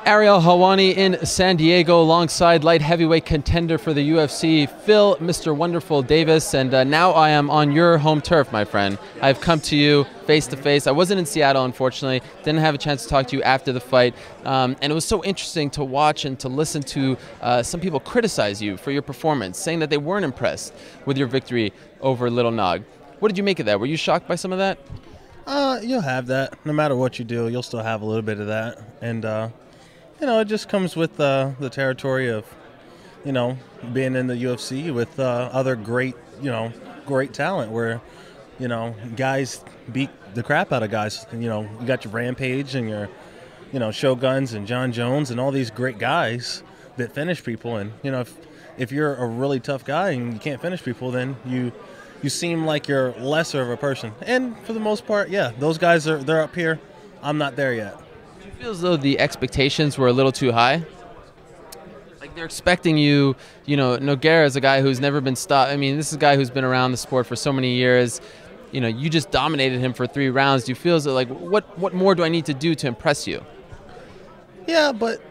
Ariel Helwani in San Diego alongside light heavyweight contender for the UFC, Phil, Mr. Wonderful Davis. And now I am on your home turf, my friend. I've come to you face to face. I wasn't in Seattle, unfortunately. Didn't have a chance to talk to you after the fight. And it was so interesting to watch and to listen to some people criticize you for your performance, saying that they weren't impressed with your victory over Little Nog. What did you make of that? Were you shocked by some of that? You'll have that. No matter what you do, you'll still have a little bit of that. And, it just comes with the territory of, being in the UFC with other great talent where, guys beat the crap out of guys. You got your Rampage and your, Shoguns and John Jones and all these great guys that finish people. And, if you're a really tough guy and you can't finish people, then you seem like you're lesser of a person. And for the most part, yeah, those guys they're up here. I'm not there yet. Do you feel as though the expectations were a little too high? Like they're expecting you, Nogueira is a guy who's never been stopped. I mean, this is a guy who's been around the sport for so many years. You just dominated him for 3 rounds. Do you feel as though, like, what more do I need to do to impress you? Yeah, but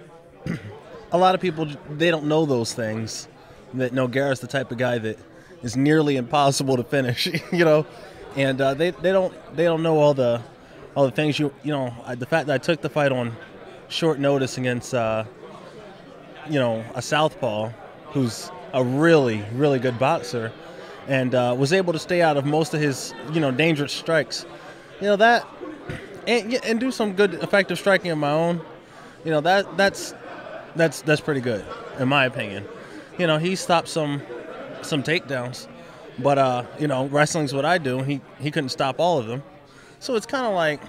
a lot of people, they don't know those things. That Nogueira is the type of guy that is nearly impossible to finish, and they don't know all the things the fact that I took the fight on short notice against a southpaw who's a really good boxer and was able to stay out of most of his dangerous strikes, that and do some good effective striking of my own, that's pretty good in my opinion. He stopped some takedowns, but wrestling's what I do. He couldn't stop all of them, so it's kind of like,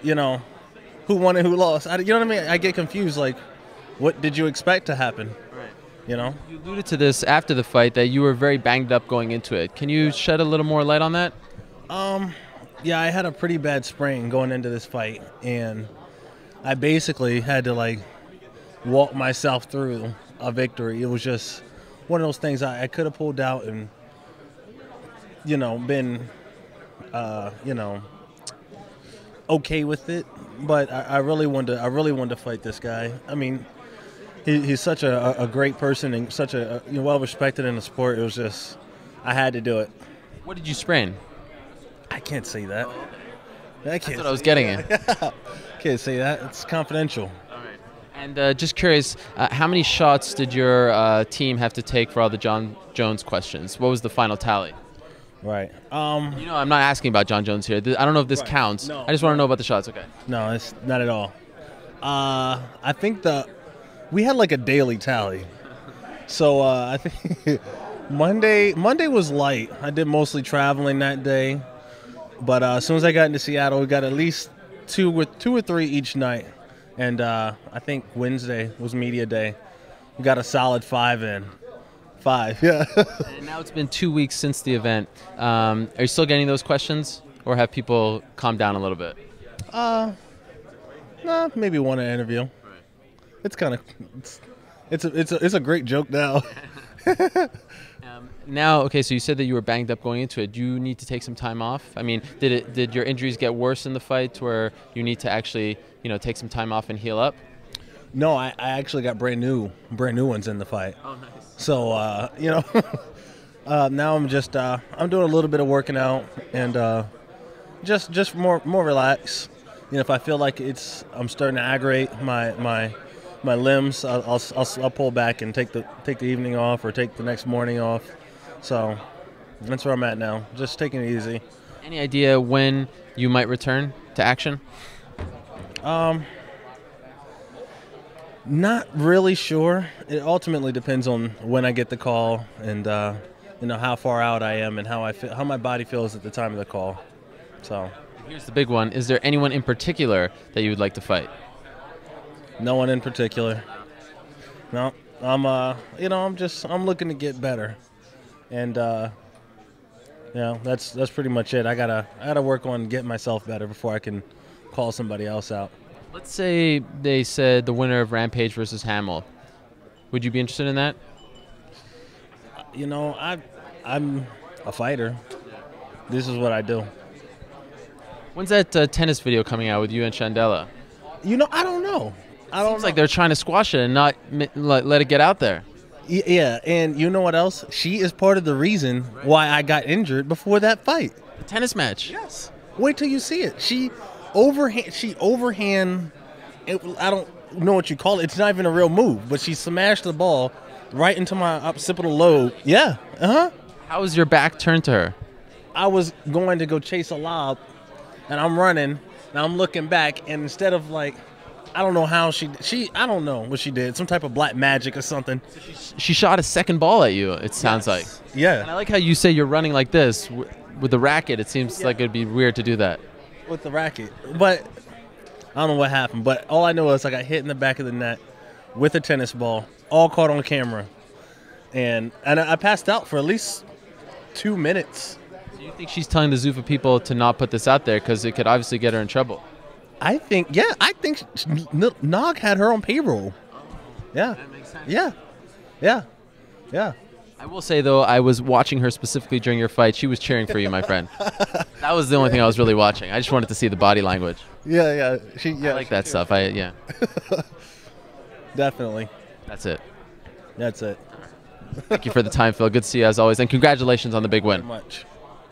who won and who lost. You know what I mean? I get confused. Like, what did you expect to happen? Right. You alluded to this after the fight that you were very banged up going into it. Can you shed a little more light on that? Yeah, I had a pretty bad sprain going into this fight, and I basically had to walk myself through a victory. It was just one of those things I could have pulled out and been okay with it, but I really wanted to fight this guy. I mean, he's such a great person and such a well respected in the sport. It was just I had to do it. What did you sprain? I can't say that. That's what I was getting at. Can't say that. It's confidential. And just curious, how many shots did your team have to take for all the John Jones questions? What was the final tally? Right. I'm not asking about John Jones here. I don't know if this counts. No, I just want to know about the shots. Okay. No, it's not at all. I think we had a daily tally. So I think Monday was light. I did mostly traveling that day. But as soon as I got into Seattle, we got at least two or three each night. And I think Wednesday was media day. We got a solid 5 in. 5, yeah. And now it's been 2 weeks since the event. Are you still getting those questions, or have people calmed down a little bit? No, maybe one an interview. Right. It's kind of it's a great joke now. Now, okay, so you said that you were banged up going into it. Do you need to take some time off? I mean, did your injuries get worse in the fight where you need to actually, take some time off and heal up? No, I actually got brand new ones in the fight. Oh, nice. So, now I'm just I'm doing a little bit of working out and just more relax. If I feel like I'm starting to aggravate my limbs, I'll pull back and take the evening off or take the next morning off. So that's where I'm at now. Just taking it easy. Any idea when you might return to action? Not really sure. It ultimately depends on when I get the call and how far out I am and how my body feels at the time of the call. So here's the big one. Is there anyone in particular that you would like to fight? No one in particular. No, I'm I'm looking to get better, and that's pretty much it. I gotta work on getting myself better before I can call somebody else out. Let's say they said the winner of Rampage versus Hamill. Would you be interested in that? I'm a fighter. This is what I do. When's that tennis video coming out with you and Chandela? I don't know. I don't Seems know. like they're trying to squash it and not let it get out there. Yeah, and you know what else? She is part of the reason why I got injured before that fight. The tennis match. Yes. Wait till you see it. She overhand. I don't know what you call it. It's not even a real move, but she smashed the ball right into my occipital lobe. Yeah. How was your back turned to her? I was going to go chase a lob, and I'm running, and I'm looking back, and instead of like, I don't know how I don't know what she did. Some type of black magic or something. She shot a second ball at you, it sounds like. Yeah. And I like how you say you're running like this. With the racket, it seems like it'd be weird to do that. With the racket. But I don't know what happened. But all I know is I got hit in the back of the net with a tennis ball, all caught on camera. And I passed out for at least 2 minutes. Do you think she's telling the Zuffa people to not put this out there because it could obviously get her in trouble? I think Nog had her on payroll. Yeah. That makes sense. Yeah. I will say, though, I was watching her specifically during your fight. She was cheering for you, my friend. That was the only thing I was really watching. I just wanted to see the body language. Yeah. I like that stuff. Yeah. Definitely. That's it. That's it. Thank you for the time, Phil. Good to see you as always. And congratulations on the big win. Much.